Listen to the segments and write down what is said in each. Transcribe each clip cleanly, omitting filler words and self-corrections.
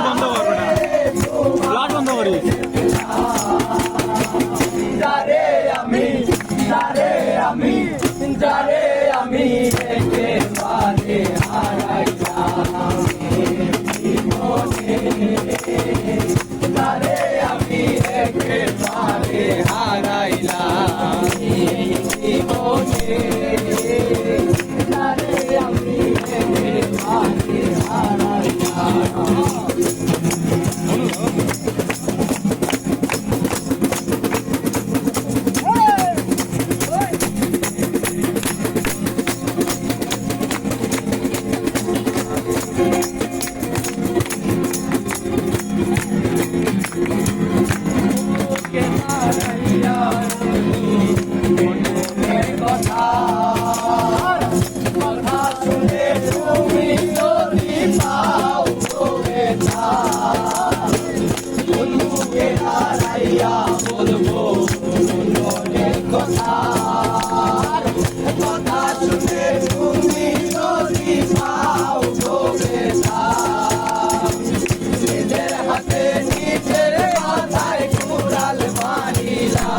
বন্ধ করবে না, লাইট বন্ধ করি। যারে আমি একেবারে হারাইলাম জীবনে, যারে আমি একেবারে হারাইলাম জীবনে, যারে আমি একেবারে হারাইলাম। বলবো মনের কথা, কথা শুনে তুমি যদি পাও গো বেটা, নিজের হাতে নিজের মাথায় কুড়াল মারিলাম,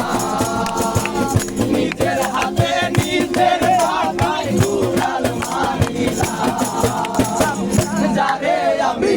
নিজের হাতে নিজের মাথায় কুড়াল মারিলাম, যারে আমি